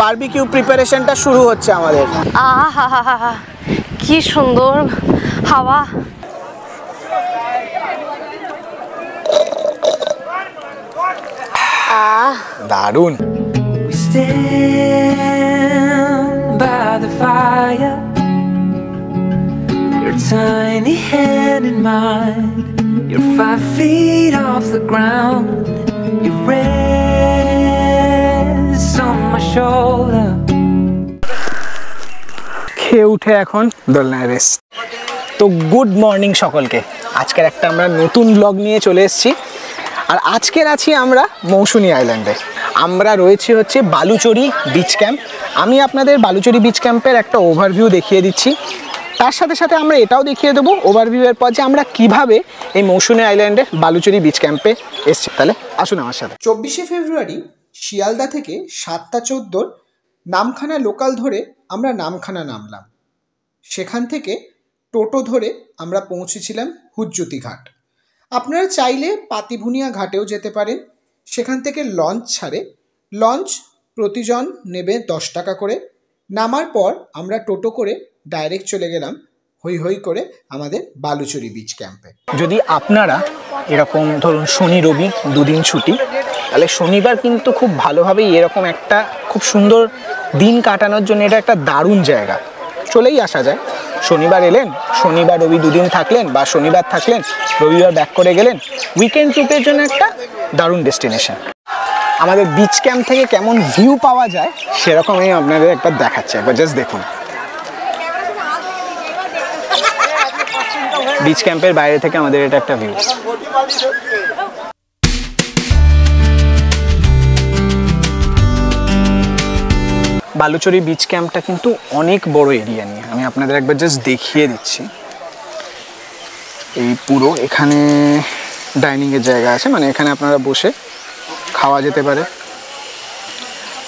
Barbecue প্রিপারেশনটা শুরু হচ্ছে আমাদের। আহা কি সুন্দর হাওয়া। দারুণ। Tiny hand in mine, you're 5 feet off the ground, your wrist on my shoulder. খেয়ে উঠে এখন দোলনায় রেস্ট। তো গুড মর্নিং সকলকে, আজকের একটা আমরা নতুন ব্লগ নিয়ে চলে এসেছি। আর আজকের আছি আমরা মৌসুনী আইল্যান্ডে। আমরা রয়েছি হচ্ছে বালুচরি বিচ ক্যাম্প। আমি আপনাদের বালুচরি বিচ ক্যাম্পের একটা ওভারভিউ দেখিয়ে দিচ্ছি, তার সাথে সাথে আমরা এটাও দেখিয়ে দেবো ওভারভিউয়ের পর যে আমরা কিভাবে এই মৌসুনী আইল্যান্ডে বালুচরি বিচ ক্যাম্পে এসেছি। তাহলে আসুন আমার সাথে। 24শে ফেব্রুয়ারি শিয়ালদা থেকে 7:14 নামখানা লোকাল ধরে আমরা নামখানা নামলাম। সেখান থেকে টোটো ধরে আমরা পৌঁছেছিলাম হুজ্জুতি ঘাট। আপনারা চাইলে পাতিভুনিয়া ঘাটেও যেতে পারেন। সেখান থেকে লঞ্চ ছাড়ে, লঞ্চ প্রতিজন নেবে 10 টাকা করে। নামার পর আমরা টোটো করে ডাইরেক্ট চলে গেলাম হই হই করে আমাদের বালুচরি বিচ ক্যাম্পে। যদি আপনারা এরকম ধরুন শনি রবি দুদিন ছুটি, তাহলে শনিবার কিন্তু খুব ভালোভাবেই এরকম একটা খুব সুন্দর দিন কাটানোর জন্য এটা একটা দারুণ জায়গা। চলেই আসা যায়, শনিবার এলেন, শনিবার রবি দুদিন থাকলেন, বা শনিবার থাকলেন রবিবার ব্যাক করে গেলেন। উইকেন্ড ট্রিপের জন্য একটা দারুণ ডেস্টিনেশন। আমাদের বিচ ক্যাম্প থেকে কেমন ভিউ পাওয়া যায় সেরকমই আপনাদের একবার দেখাচ্ছি, একবার জাস্ট দেখুন। বিচ ক্যাম্পের বাইরে থেকে আমাদের এটা একটা ভিউ। বালুচরি বিচ ক্যাম্পটা কিন্তু অনেক বড় এরিয়া নিয়ে, আমি আপনাদের একবার জাস্ট দেখিয়ে দিচ্ছি। এই পুরো এখানে ডাইনিংয়ের জায়গা আছে, মানে এখানে আপনারা বসে খাওয়া যেতে পারে।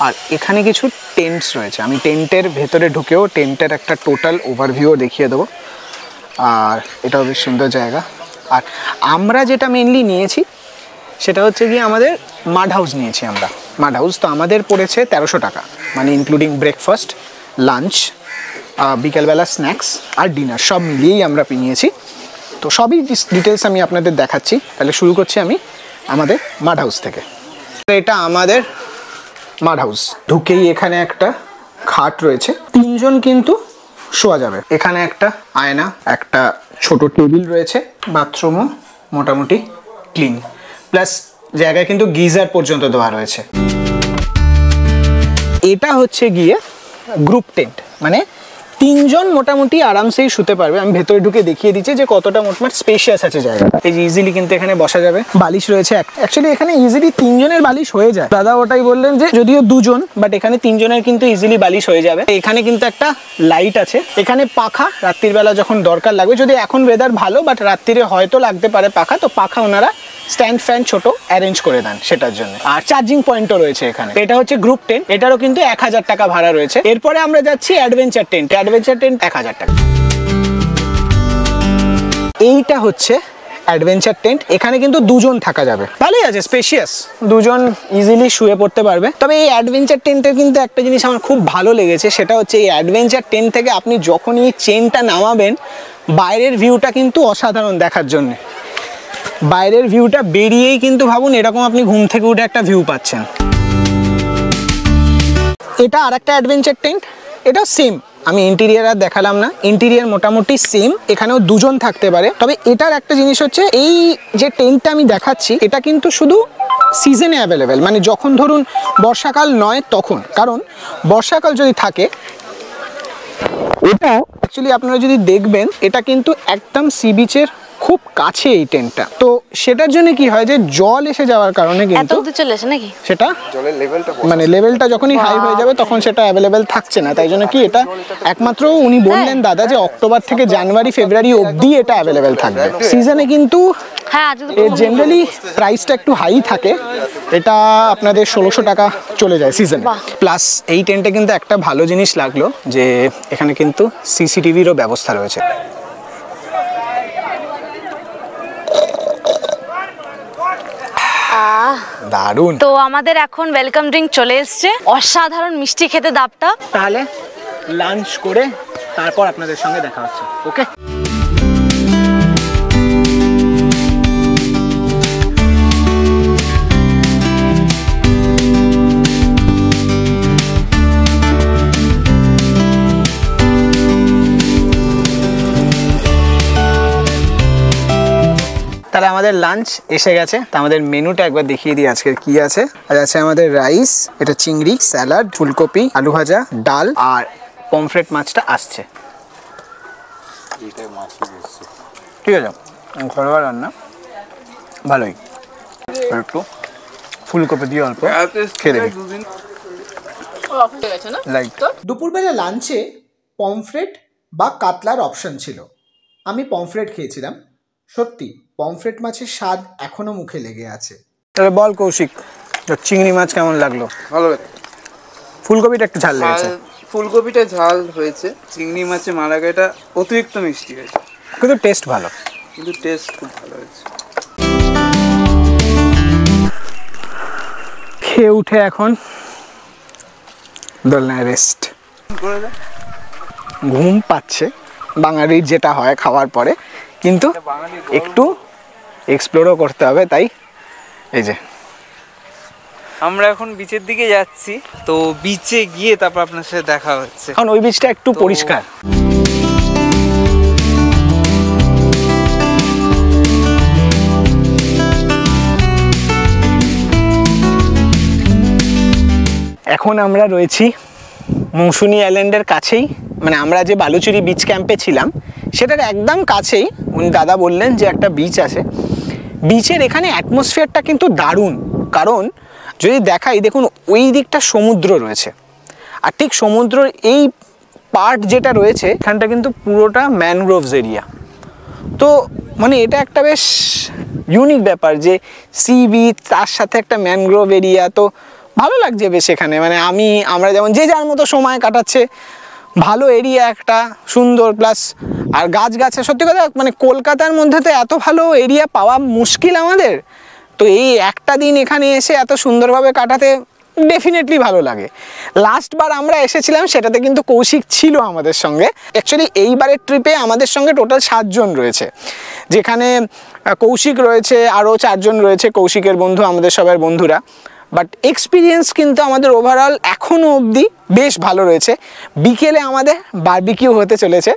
আর এখানে কিছু টেন্টস রয়েছে, আমি টেন্টের ভেতরে ঢুকেও টেন্টের একটা টোটাল ওভারভিউ দেখিয়ে দেবো। আর এটাও বেশ সুন্দর জায়গা। আর আমরা যেটা মেনলি নিয়েছি সেটা হচ্ছে গিয়ে আমাদের মাড হাউস নিয়েছি আমরা। মাড হাউস তো আমাদের পড়েছে 1300 টাকা, মানে ইনক্লুডিং ব্রেকফাস্ট, লাঞ্চ, বিকেলবেলা স্ন্যাক্স আর ডিনার সব মিলিয়েই আমরা নিয়েছি। তো সবই ডিটেলস আমি আপনাদের দেখাচ্ছি। তাহলে শুরু করছি আমি আমাদের মাড হাউস থেকে। এটা আমাদের মাড হাউস। ঢুকেই এখানে একটা খাট রয়েছে, 3 জন কিন্তু শোয়া যাবে। এখানে একটা আয়না, একটা ছোট টেবিল রয়েছে, বাথরুমও মোটামুটি ক্লিন, প্লাস জায়গায় কিন্তু গিজার পর্যন্ত দেওয়া রয়েছে। এটা হচ্ছে গিয়ে গ্রুপ টেন্ট, মানে 3 জন মোটামুটি আরামসেই শুতে পারবে। আমি ভেতরে ঢুকে দেখিয়ে দিচ্ছি যে কতটা মোটামুটি স্পেশিয়াস আছে জায়গাটা। এই যে ইজিলি কিন্তু এখানে বসা যাবে, বালিশ রয়েছে। অ্যাকচুয়ালি এখানে ইজিলি 3 জনের বালিশ হয়ে যায়। দাদা ওটাই বললেন যে যদিও 2 জন, বাট এখানে 3 জনের কিন্তু ইজিলি বালিশ হয়ে যাবে। এখানে কিন্তু একটা লাইট আছে, এখানে পাখা রাত্রির বেলা যখন দরকার লাগবে, যদি এখন ওয়েদার ভালো বাট রাত্রিরে হয়তো লাগতে পারে পাখা, তো পাখা ওনারা স্ট্যান্ড ফ্যান ছোট অ্যারেঞ্জ করে দেন সেটার জন্য। আর চার্জিং পয়েন্টও রয়েছে এখানে। এটা হচ্ছে গ্রুপ টেন্ট, এটারও কিন্তু 1000 টাকা ভাড়া রয়েছে। এরপরে আমরা যাচ্ছি অ্যাডভেঞ্চার টেন্ট। অ্যাডভেঞ্চার টেন্ট 1000 টাকা। এইটা হচ্ছে অ্যাডভেঞ্চার টেন্ট, এখানে কিন্তু 2 জন থাকা যাবে। ভালোই আছে, স্পেশিয়াস, 2 জন ইজিলি শুয়ে পড়তে পারবে। তবে এই অ্যাডভেঞ্চার টেন্টের কিন্তু একটা জিনিস আমার খুব ভালো লেগেছে, সেটা হচ্ছে এই অ্যাডভেঞ্চার টেন্ট থেকে আপনি যখনই চেনটা নামাবেন, বাইরের ভিউটা কিন্তু অসাধারণ দেখার জন্য। বাইরের ভিউটা বেরিয়েই কিন্তু ভাবুন এরকম আপনি ঘুম থেকে উঠে একটা ভিউ পাচ্ছেন। এটা আর একটা অ্যাডভেঞ্চার টেন্ট, এটাও সেম। আমি ইন্টেরিয়ার আর দেখালাম না, ইন্টেরিয়ার মোটামুটি সেম, এখানেও 2 জন থাকতে পারে। তবে এটার একটা জিনিস হচ্ছে, এই যে টেন্টটা আমি দেখাচ্ছি এটা কিন্তু শুধু সিজনে অ্যাভেলেবেল, মানে যখন ধরুন বর্ষাকাল নয় তখন। কারণ বর্ষাকাল যদি থাকে, এটা অ্যাকচুয়ালি আপনারা যদি দেখবেন এটা কিন্তু একদম সি বিচের খুব কাছে এই টেন্টটা। তো সেটার জন্য কি হয় যে জল এসে যাওয়ার কারণে কিন্তু চলে আসে নাকি সেটা জলের লেভেলটা, মানে লেভেলটা যখনই হাই হয়ে যাবে তখন সেটা অ্যাভেলেবেল থাকছে না। তাই জন্য কি এটা একমাত্র উনি বললেন দাদা যে অক্টোবর থেকে জানুয়ারি ফেব্রুয়ারি অবধি এটা অ্যাভেলেবেল থাকবে। সিজনে কিন্তু জেনারেলি প্রাইসটা একটু হাই থাকে, এটা আপনাদের 1600 টাকা চলে যায় সিজনে। প্লাস এই টেন্টে কিন্তু একটা ভালো জিনিস লাগলো যে এখানে কিন্তু সিসিটিভিরও ব্যবস্থা রয়েছে। আহ দারুণ। তো আমাদের এখন ওয়েলকাম ড্রিঙ্ক চলে এসছে, অসাধারণ মিষ্টি খেতে ডাবটা। তাহলে লাঞ্চ করে তারপর আপনাদের সঙ্গে দেখা হচ্ছে। ওকে, তাহলে আমাদের লাঞ্চ এসে গেছে। তা আমাদের মেনুটা একবার দেখিয়ে দিই আজকের কি আছে। আজ আছে আমাদের রাইস, এটা চিংড়ি, স্যালাড, ফুলকপি, আলু ভাজা, ডাল আর পমফ্রেট মাছটা আসছে। ঠিক আছে, ঘরোয়া রান্না, ভালোই। একটু ফুলকপি দিয়ে অল্প খেয়ে দেখি। দুপুরবেলা লাঞ্চে পমফ্রেট বা কাতলার অপশন ছিল। আমি পমফ্রেট খেয়েছিলাম। সত্যি পমফ্রেট মাছের স্বাদ এখনো মুখে লেগে আছে। তাহলে বল কৌশিক, চিংড়ি মাছ কেমন লাগলো? ভালো, ফুলকপিটা একটু ঝাল লেগেছে। ফুলকপিটা ঝাল হয়েছে, চিংড়ি মাছের মালাগাটা অতিরিক্ত মিষ্টি হয়েছে, কিন্তু টেস্ট ভালো, কিন্তু টেস্ট খুব ভালো হয়েছে। খেয়ে উঠে এখন দোলনায় রেস্ট। ঘুম পাচ্ছে, বাঙালির যেটা হয় খাওয়ার পরে, কিন্তু একটু এক্সপ্লোরও করতে হবে। তাই এই যে আমরা এখন বিচের দিকে যাচ্ছি, তো বিচে গিয়ে তারপর আপনার সাথে দেখা হচ্ছে। এখন ওই বিচটা একটু পরিষ্কার। এখন আমরা রয়েছি মৌসুনী আইল্যান্ডের কাছেই, মানে আমরা যে বালুচুরি বিচ ক্যাম্পে ছিলাম সেটার একদম কাছেই। উনি দাদা বললেন যে একটা বিচ আছে। বিচের এখানে অ্যাটমসফিয়ারটা কিন্তু দারুণ, কারণ যদি দেখাই, দেখুন ওই দিকটা সমুদ্র রয়েছে, আর ঠিক সমুদ্রের এই পার্ট যেটা রয়েছে এখানটা কিন্তু পুরোটা ম্যানগ্রোভস এরিয়া। তো মানে এটা একটা বেশ ইউনিক ব্যাপার যে সি বিচ তার সাথে একটা ম্যানগ্রোভ এরিয়া। তো ভালো লাগছে বেশ এখানে, মানে আমরা যেমন যে যার মতো সময় কাটাচ্ছে, ভালো এরিয়া একটা সুন্দর, প্লাস আর গাছ। সত্যি কথা মানে কলকাতার মধ্যে তো এত ভালো এরিয়া পাওয়া মুশকিল আমাদের। তো এই একটা দিন এখানে এসে এত সুন্দরভাবে কাটাতে ডেফিনেটলি ভালো লাগে। লাস্টবার আমরা এসেছিলাম সেটাতে কিন্তু কৌশিক ছিল আমাদের সঙ্গে। অ্যাকচুয়ালি এইবারের ট্রিপে আমাদের সঙ্গে টোটাল 7 জন রয়েছে, যেখানে কৌশিক রয়েছে, আরও 4 জন রয়েছে কৌশিকের বন্ধু, আমাদের সবার বন্ধুরা। বাট এক্সপিরিয়েন্স কিন্তু আমাদের ওভারঅল এখনও অবধি বেশ ভালো রয়েছে। বিকেলে আমাদের বারবিকিউ হতে চলেছে,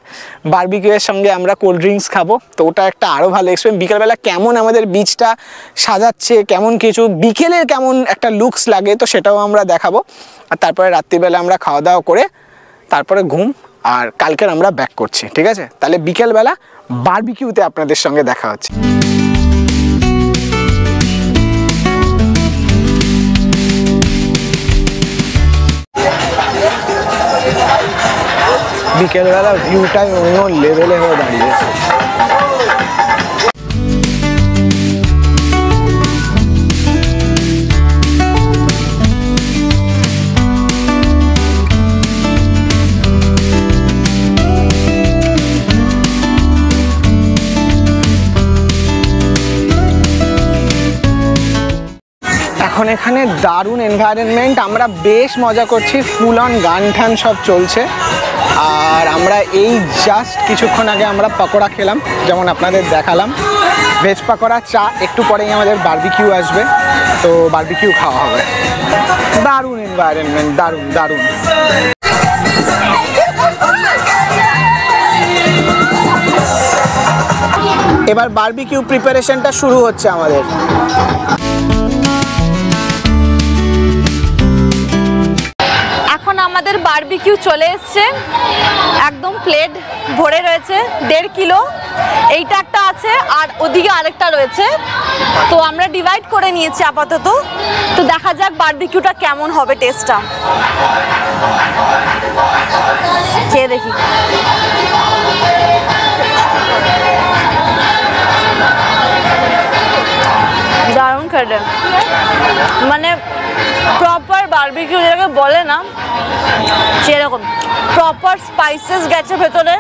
বারবিকিউয়ের সঙ্গে আমরা কোল্ড ড্রিঙ্কস খাবো, তো ওটা একটা আরও ভালো এক্সপিরিয়েন্স। বিকেলবেলা কেমন আমাদের বিচটা সাজাচ্ছে, কেমন কিছু বিকেলের কেমন একটা লুকস লাগে, তো সেটাও আমরা দেখাবো। আর তারপরে রাত্রিবেলা আমরা খাওয়া দাওয়া করে তারপরে ঘুম, আর কালকের আমরা ব্যাক করছি। ঠিক আছে, তাহলে বিকেলবেলা বারবিকিউতে আপনাদের সঙ্গে দেখা হচ্ছে। বিকেলবেলা ভিউটাই অন্য লেভেলে হয়ে দাঁড়িয়েছে। এখন এখানে দারুণ এনভায়রনমেন্ট, আমরা বেশ মজা করছি, ফুল অন গান ঠান সব চলছে। আর আমরা এই জাস্ট কিছুক্ষণ আগে আমরা পকোড়া খেলাম, যেমন আপনাদের দেখালাম, ভেজ পকোড়া, চা। একটু পরেই আমাদের বারবিকিউ আসবে, তো বারবিকিউ খাওয়া হবে। দারুণ এনভায়রনমেন্ট, দারুণ দারুণ। এবার বারবিকিউ প্রিপারেশনটা শুরু হচ্ছে আমাদের। এখন আমাদের বারবিকিউ চলে এসছে, একদম প্লেট ভরে রয়েছে 1.5 কিলো। এইটা একটা আছে আর ওদিকে আরেকটা রয়েছে, তো আমরা ডিভাইড করে নিয়েছি আপাতত। তো দেখা যাক বারবিকিউটা কেমন হবে, টেস্টটা খেয়ে দেখি। দারুণ খেতে, মানে প্রপার বারবিকিউ যেটাকে বলে না সেরকম প্রপার স্পাইসেস গেছে ভেতরে,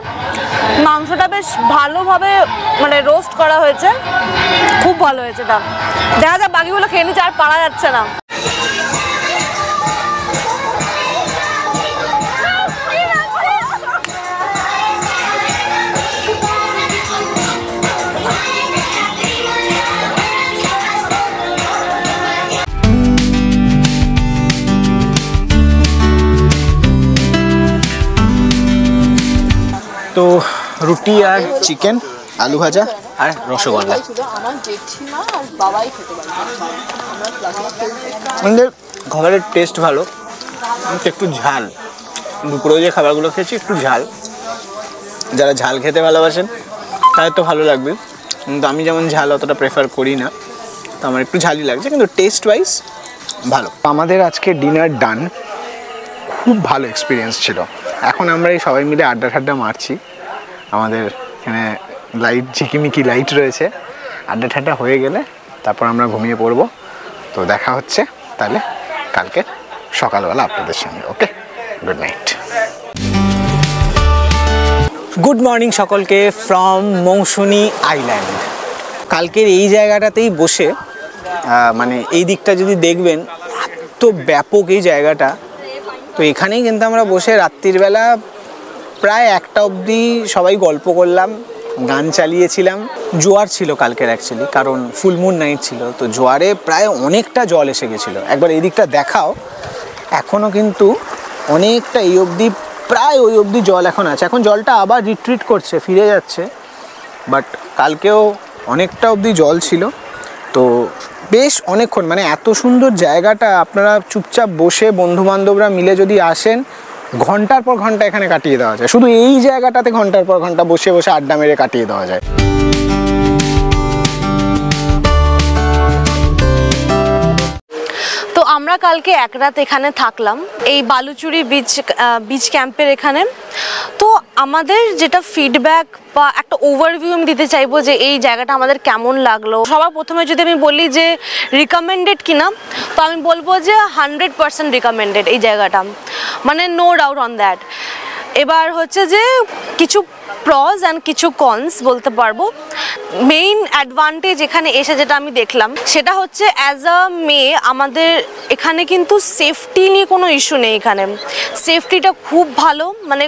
মাংসটা বেশ ভালোভাবে মানে রোস্ট করা হয়েছে, খুব ভালো হয়েছে। এটা দেখা যাক, বাকিগুলো খেয়ে নিচ্ছে, আর পারা যাচ্ছে না। তো রুটি আর চিকেন, আলু ভাজা আর রসগোল্লা। আমাদের খাবারের টেস্ট ভালো, একটু ঝাল। দুপুরে যে খাবারগুলো খেয়েছি একটু ঝাল, যারা ঝাল খেতে ভালোবাসেন তাদের তো ভালো লাগবে, কিন্তু আমি যেমন ঝাল অতটা প্রেফার করি না, তো আমার একটু ঝালই লাগছে, কিন্তু টেস্ট ওয়াইজ ভালো। আমাদের আজকে ডিনার ডান, খুব ভালো এক্সপিরিয়েন্স ছিল। এখন আমরা এই সবাই মিলে আড্ডা ঠাড্ডা মারছি, আমাদের এখানে লাইট ঝিকিমিকি লাইট রয়েছে। আড্ডা ঠাড্ডা হয়ে গেলে তারপর আমরা ঘুমিয়ে পড়বো। তো দেখা হচ্ছে তাহলে কালকে সকালবেলা আপনাদের সঙ্গে। ওকে, গুড নাইট। গুড মর্নিং সকলকে ফ্রম মৌসুনি আইল্যান্ড। কালকের এই জায়গাটাতেই বসে মানে এই দিকটা যদি দেখবেন এত ব্যাপক এই জায়গাটা, তো এখানেই কিন্তু আমরা বসে রাত্রিবেলা প্রায় 1টা অবধি সবাই গল্প করলাম, গান চালিয়েছিলাম। জোয়ার ছিল কালকের অ্যাকচুয়ালি, কারণ ফুল মুন নাইট ছিল, তো জোয়ারে প্রায় অনেকটা জল এসে গেছিলো। একবার এই দিকটা দেখাও, এখনও কিন্তু অনেকটা এই অবধি, প্রায় ওই অবধি জল এখন আছে। এখন জলটা আবার রিট্রিট করছে, ফিরে যাচ্ছে, বাট কালকেও অনেকটা অবধি জল ছিল। তো বেশ অনেকক্ষণ, মানে এত সুন্দর জায়গাটা, আপনারা চুপচাপ বসে বন্ধুবান্ধবরা মিলে যদি আসেন, ঘন্টার পর ঘন্টা এখানে কাটিয়ে দেওয়া যায়। শুধু এই জায়গাটাতে ঘন্টার পর ঘন্টা বসে বসে আড্ডা মেরে কাটিয়ে দেওয়া যায়। তো আমরা কালকে এক রাত এখানে থাকলাম এই বালুচুরি বিচ ক্যাম্পের এখানে। তো আমাদের যেটা ফিডব্যাক বা একটা ওভারভিউ আমি দিতে চাইবো যে এই জায়গাটা আমাদের কেমন লাগলো। সবার প্রথমে যদি আমি বলি যে রিকমেন্ডেড কিনা, তো আমি বলবো যে 100% রিকমেন্ডেড এই জায়গাটা, মানে নো ডাউট অন দ্যাট। এবার হচ্ছে যে কিছু প্রস অ্যান্ড কিছু কনস বলতে পারবো। মেইন অ্যাডভান্টেজ এখানে এসে যেটা আমি দেখলাম সেটা হচ্ছে অ্যাজ আ মেয়ে আমাদের এখানে কিন্তু সেফটি নিয়ে কোনো ইস্যু নেই। এখানে সেফটিটা খুব ভালো, মানে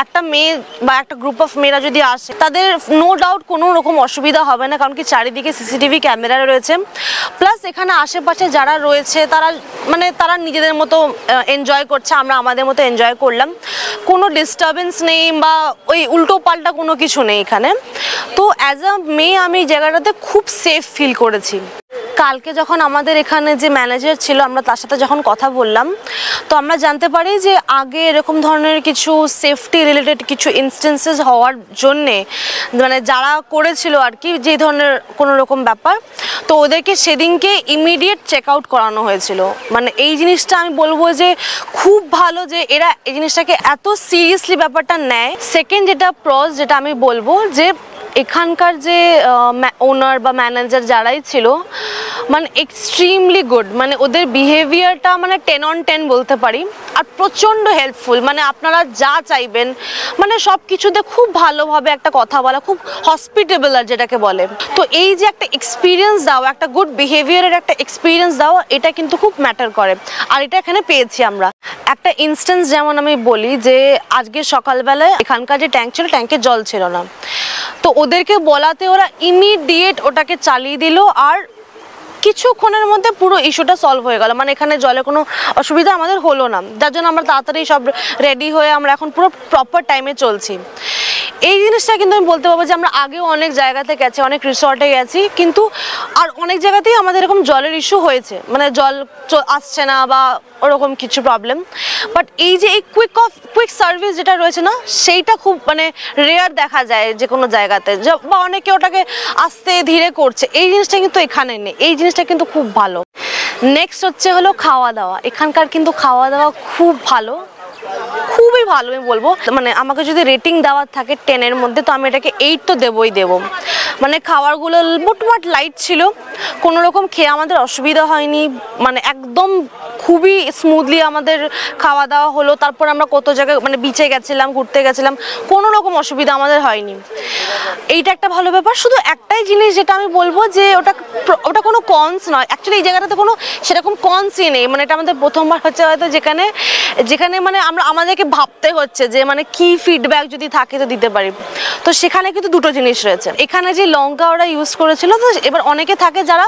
একটা মেয়ে বা একটা গ্রুপ অফ মেয়েরা যদি আসে তাদের নো ডাউট কোনো রকম অসুবিধা হবে না, কারণ কি চারিদিকে সিসিটিভি ক্যামেরা রয়েছে। প্লাস এখানে আশেপাশে যারা রয়েছে তারা নিজেদের মতো এনজয় করছে, আমরা আমাদের মতো এনজয় করলাম, কোনো ডিস্টারবেন্স নেই বা ওই উল্টো পাল্টা কোনো কিছু নেই এখানে। তো অ্যাজ আ মেয়ে আমি এই জায়গাটাতে খুব সেফ ফিল করেছি। কালকে যখন আমাদের এখানে যে ম্যানেজার ছিল, আমরা তার সাথে যখন কথা বললাম, তো আমরা জানতে পারি যে আগে এরকম ধরনের কিছু সেফটি রিলেটেড কিছু ইনস্টেন্সেস হওয়ার জন্যে, মানে যারা করেছিল আর কি যে ধরনের কোনো রকম ব্যাপার, তো ওদেরকে সেদিনকে ইমিডিয়েট চেক আউট করানো হয়েছিল। মানে এই জিনিসটা আমি বলবো যে খুব ভালো যে এরা এই জিনিসটাকে এত সিরিয়াসলি ব্যাপারটা নেয়। সেকেন্ড যেটা প্রস যেটা আমি বলবো যে এখানকার যে ওনার বা ম্যানেজার যারাই ছিল, মানে এক্সট্রিমলি গুড, মানে ওদের বিহেভিয়ারটা মানে 10 on 10 বলতে পারি। আর প্রচণ্ড হেল্পফুল, মানে আপনারা যা চাইবেন মানে সব কিছুতে খুব ভালোভাবে একটা কথা বলা, খুব হসপিটেবল আর যেটাকে বলে। তো এই যে একটা এক্সপিরিয়েন্স দাও, একটা গুড বিহেভিয়ারের একটা এক্সপিরিয়েন্স দাও, এটা কিন্তু খুব ম্যাটার করে, আর এটা এখানে পেয়েছি আমরা। একটা ইনস্ট্যান্স যেমন আমি বলি যে আজকে সকালবেলায় এখানকার যে ট্যাঙ্ক ছিল, ট্যাঙ্কে জল ছিল না, তো ওদেরকে বলাতে ওরা ইমিডিয়েট ওটাকে চালিয়ে দিল, আর কিছুক্ষণের মধ্যে পুরো ইস্যুটা সলভ হয়ে গেল। মানে এখানে জলে কোনো অসুবিধা আমাদের হলো না, যার জন্য আমরা তাড়াতাড়ি সব রেডি হয়ে আমরা এখন পুরো প্রপার টাইমে চলছি। এই জিনিসটা কিন্তু আমি বলতে পারবো যে আমরা আগেও অনেক জায়গাতে গেছি, অনেক রিসর্টে গেছি, কিন্তু আর অনেক জায়গাতেই আমাদের এরকম জলের ইস্যু হয়েছে, মানে জল আসছে না বা ওরকম কিছু প্রবলেম। বাট এই যে এই কুইক সার্ভিস যেটা রয়েছে না, সেইটা খুব মানে রেয়ার দেখা যায় যে কোনো জায়গাতে, বা অনেকে ওটাকে আস্তে ধীরে করছে, এই জিনিসটা কিন্তু এখানে নেই। এই জিনিসটা কিন্তু খুব ভালো। নেক্সট হলো খাওয়া দাওয়া। এখানকার কিন্তু খাওয়া দাওয়া খুব ভালো, খুবই ভালো আমি বলবো। মানে আমাকে যদি রেটিং দেওয়ার থাকে 10-এর মধ্যে, তো আমি এটাকে 8 তো দেবই দেবো। মানে খাবারগুলো মোটমাট লাইট ছিল, কোনো রকম খেয়ে আমাদের অসুবিধা হয়নি, মানে একদম খুবই স্মুথলি আমাদের খাওয়া দাওয়া হলো। তারপর আমরা কত জায়গায় মানে বিচে গেছিলাম, ঘুরতে গেছিলাম, কোনো রকম অসুবিধা আমাদের হয়নি। এইটা একটা ভালো ব্যাপার। শুধু একটাই জিনিস যেটা আমি বলবো যে ওটা কোনো কনস নয়, অ্যাকচুয়ালি এই জায়গাটাতে কোনো সেরকম কনসই নেই। মানে এটা আমাদের প্রথমবার হচ্ছে হয়তো, যেখানে মানে আমাদেরকে ভাবতে হচ্ছে যে মানে কি ফিডব্যাক যদি থাকে তো দিতে পারি। তো সেখানে কিন্তু দুটো জিনিস রয়েছে। এখানে যে লঙ্কা ওরা ইউজ করেছিল, তো এবার অনেকে থাকে যারা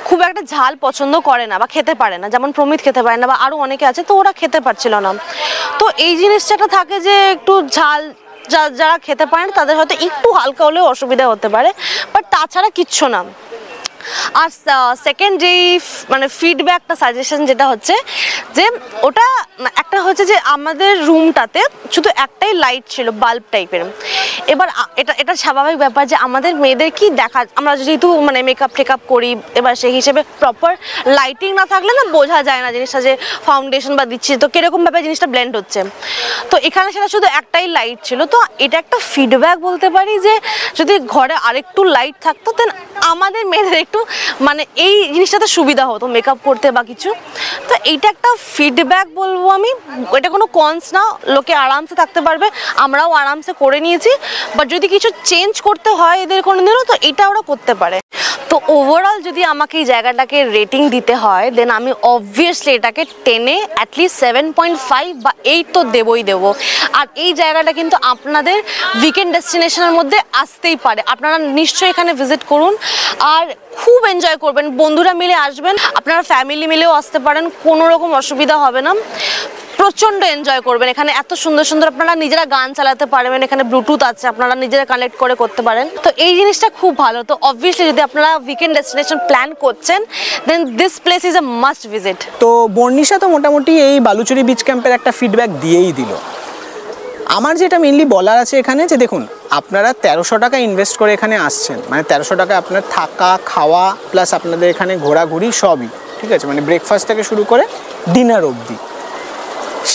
খুব একটা ঝাল পছন্দ করে না বা খেতে পারে না, যেমন প্রমিত খেতে পারে না বা আরও অনেকে আছে, তো ওরা খেতে পারছিল না। তো এই জিনিসটা থাকে যে একটু ঝাল যারা খেতে পারে না তাদের হয়তো একটু হালকা হলেও অসুবিধা হতে পারে, বাট তাছাড়া কিচ্ছু না। আর সেকেন্ড যেই মানে ফিডব্যাকটা সাজেশন যেটা হচ্ছে যে ওটা একটা হচ্ছে যে আমাদের রুমটাতে শুধু একটাই লাইট ছিল, বাল্ব টাইপের। এবার এটা স্বাভাবিক ব্যাপার যে আমাদের মেয়েদের কি দেখা, আমরা যেহেতু মানে মেকআপ টেকআপ করি, এবার সেই হিসেবে প্রপার লাইটিং না থাকলে না বোঝা যায় না জিনিসটা যে ফাউন্ডেশন বা দিচ্ছি তো কীরকমভাবে জিনিসটা ব্লেন্ড হচ্ছে। তো এখানে সেটা শুধু একটাই লাইট ছিল। তো এটা একটা ফিডব্যাক বলতে পারি যে যদি ঘরে আরেকটু লাইট থাকতো দেন আমাদের মেয়েদের একটু মানে এই জিনিসটাতে সুবিধা হতো মেকআপ করতে বা কিছু। তো এইটা একটা ফিডব্যাক বলবো আমি, এটা কোনো কনস না, লোকে আরামসে থাকতে পারবে, আমরাও আরামসে করে নিয়েছি। বাট যদি কিছু চেঞ্জ করতে হয় এদের কোনোদিনও, তো এটা ওরা করতে পারে। তো ওভারঅল যদি আমাকে এই জায়গাটাকে রেটিং দিতে হয় দেন আমি অবভিয়াসলি এটাকে 10-এ অ্যাটলিস্ট 7.5 বা 8 তো দেবই দেবো। আর এই জায়গাটা কিন্তু আপনাদের উইকেন্ড ডেস্টিনেশনের মধ্যে আসতেই পারে, আপনারা নিশ্চয়ই এখানে ভিজিট করুন আর খুব এনজয় করবেন। বন্ধুরা মিলে আসবেন, আপনারা ফ্যামিলি মিলেও আসতে পারেন, কোনো রকম অসুবিধা হবে না, প্রচণ্ড এনজয় করবেন। এখানে এত সুন্দর সুন্দর আপনারা নিজেরা গান চালাতে পারবেন, এখানে ব্লুটুথ আছে, আপনারা নিজেরা কানেক্ট করে করতে পারেন। তো এই জিনিসটা খুব ভালো। তো অবভিয়াসলি যদি আপনারা উইকেন্ড ডেস্টিনেশন প্ল্যান করছেন then this place is a must visit. তো বর্ণিশা তো মোটামুটি এই বালুচুরি বিচ ক্যাম্পের একটা ফিডব্যাক দিয়েই দিল। আমার যেটা মেনলি বলার আছে এখানে যে দেখুন, আপনারা 1300 টাকা ইনভেস্ট করে এখানে আসছেন, মানে 1300 টাকা আপনার থাকা খাওয়া প্লাস আপনাদের এখানে ঘোরাঘুরি সবই ঠিক আছে, মানে ব্রেকফাস্ট থেকে শুরু করে ডিনার অবধি।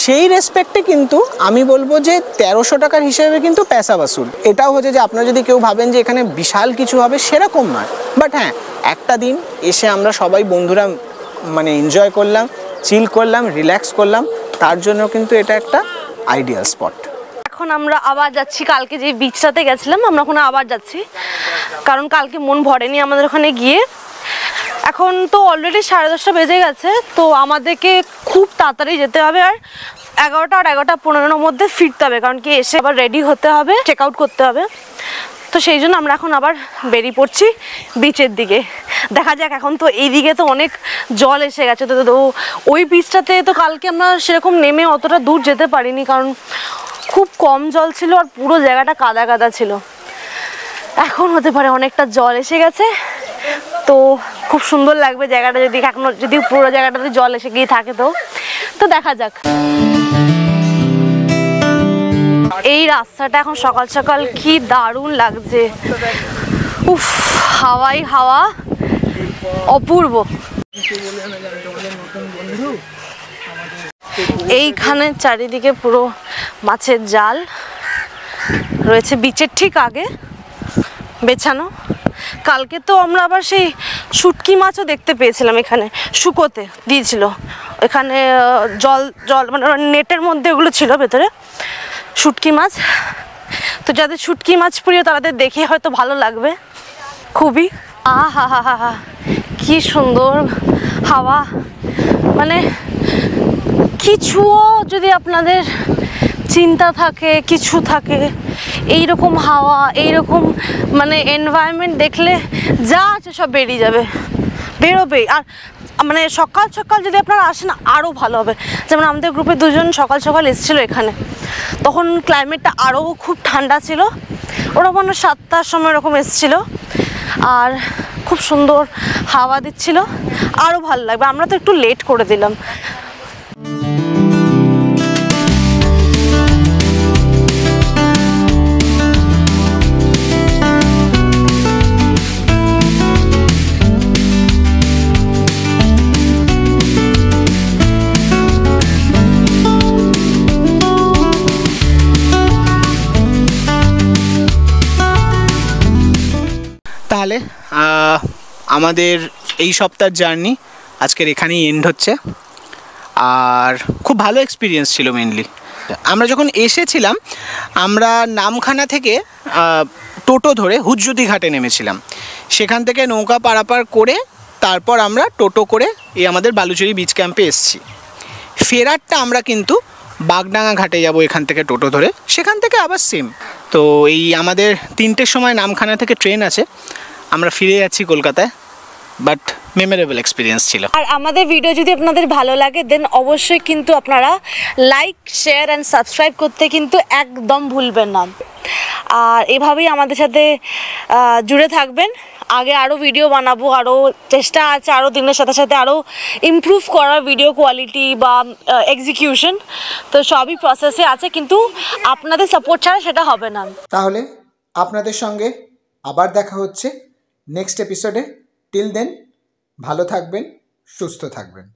সেই রেসপেক্টে কিন্তু আমি বলবো যে 1300 টাকার হিসেবে কিন্তু পয়সা বাসুল। এটাও হচ্ছে যে আপনারা যদি কেউ ভাবেন যে এখানে বিশাল কিছু হবে সেরকম নয়, বাট হ্যাঁ একটা দিন এসে আমরা সবাই বন্ধুরা মানে এনজয় করলাম, চিল করলাম, রিল্যাক্স করলাম, তার জন্য কিন্তু এটা একটা আইডিয়াল স্পট। এখন আমরা আবার যাচ্ছি, কালকে যে বিচটাতে গেছিলাম আমরা ওখানে আবার যাচ্ছি, কারণ কালকে মন ভরেনি আমাদের ওখানে গিয়ে। এখন তো অলরেডি 10:30 বেজে গেছে, তো আমাদেরকে খুব তাড়াতাড়ি যেতে হবে আর 11টা আর 11:15 মধ্যে ফিরতে হবে, কারণ কি এসে আবার রেডি হতে হবে, চেক আউট করতে হবে। তো সেই জন্য আমরা এখন আবার বেরিয়ে পড়ছি বিচের দিকে। দেখা যাক, এখন তো এইদিকে তো অনেক জল এসে গেছে, তো ওই বিচটাতে তো কালকে আমরা সেরকম নেমে অতটা দূর যেতে পারিনি, কারণ খুব কম জল ছিল আর পুরো জায়গাটা কাদা কাদা ছিল। এখন হতে পারে অনেকটা জল এসে গেছে, তো খুব সুন্দর লাগবে জায়গাটা যদি এখনো যদি পুরো জায়গাটাতে জল এসে গিয়ে থাকে। তো দেখা যাক। এই রাস্তাটা এখন সকাল সকাল কি দারুণ লাগছে, উফ হাওয়াই হাওয়া, অপূর্ব। এইখানে চারিদিকে পুরো মাছের জাল রয়েছে, বিচের ঠিক আগে বেছানো। কালকে তো আমরা আবার সেই শুটকি মাছও দেখতে পেয়েছিলাম, এখানে শুকোতে দিয়েছিল, এখানে জল জল মানে নেটের মধ্যে ওগুলো ছিল ভেতরে শুটকি মাছ। তো যাদের শুটকি মাছ প্রিয় তাদের দেখে হয়তো ভালো লাগবে খুবই। আহা হা হা হা, কি সুন্দর হাওয়া, মানে কিছুও যদি আপনাদের চিন্তা থাকে কিছু থাকে, এইরকম হাওয়া এইরকম মানে এনভায়রনমেন্ট দেখলে যা আছে সব বেরিয়ে যাবে, বেরোবেই। আর মানে সকাল সকাল যদি আপনারা আসেন আরও ভালো হবে। যেমন আমাদের গ্রুপে 2 জন সকাল সকাল এসেছিলো এখানে, তখন ক্লাইমেটটা আরও খুব ঠান্ডা ছিল, ওরা মনে 7টার সময় এরকম এসেছিলো আর খুব সুন্দর হাওয়া দিচ্ছিল, আরও ভালো লাগবে। আমরা তো একটু লেট করে দিলাম। আমাদের এই সপ্তাহের জার্নি আজকের এখানেই এন্ড হচ্ছে। আর খুব ভালো এক্সপিরিয়েন্স ছিল মেনলি। আমরা যখন এসেছিলাম আমরা নামখানা থেকে টোটো ধরে হুজ্জুতি ঘাটে নেমেছিলাম, সেখান থেকে নৌকা পারাপার করে তারপর আমরা টোটো করে এই আমাদের বালুচরি বিচ ক্যাম্পে এসেছি। ফেরারটা আমরা কিন্তু বাগডাঙ্গা ঘাটে যাব এখান থেকে টোটো ধরে, সেখান থেকে আবার সেম। তো এই আমাদের 3টের সময় নামখানা থেকে ট্রেন আছে, আমরা ফিরে যাচ্ছি কলকাতায়। বাট মেমোরেবল এক্সপিরিয়েন্স ছিল। আর আমাদের ভিডিও যদি আপনাদের ভালো লাগে দেন অবশ্যই কিন্তু আপনারা লাইক, শেয়ার অ্যান্ড সাবস্ক্রাইব করতে কিন্তু একদম ভুলবেন না। আর এভাবেই আমাদের সাথে জুড়ে থাকবেন। আগে আরও ভিডিও বানাবো, আরও চেষ্টা আছে আরও দিনের সাথে সাথে আরও ইমপ্রুভ করার ভিডিও কোয়ালিটি বা এক্সিকিউশন। তো সবই প্রসেসে আছে, কিন্তু আপনাদের সাপোর্ট ছাড়া সেটা হবে না। তাহলে আপনাদের সঙ্গে আবার দেখা হচ্ছে নেক্সট এপিসোডে। টিল দেন ভালো থাকবেন, সুস্থ থাকবেন।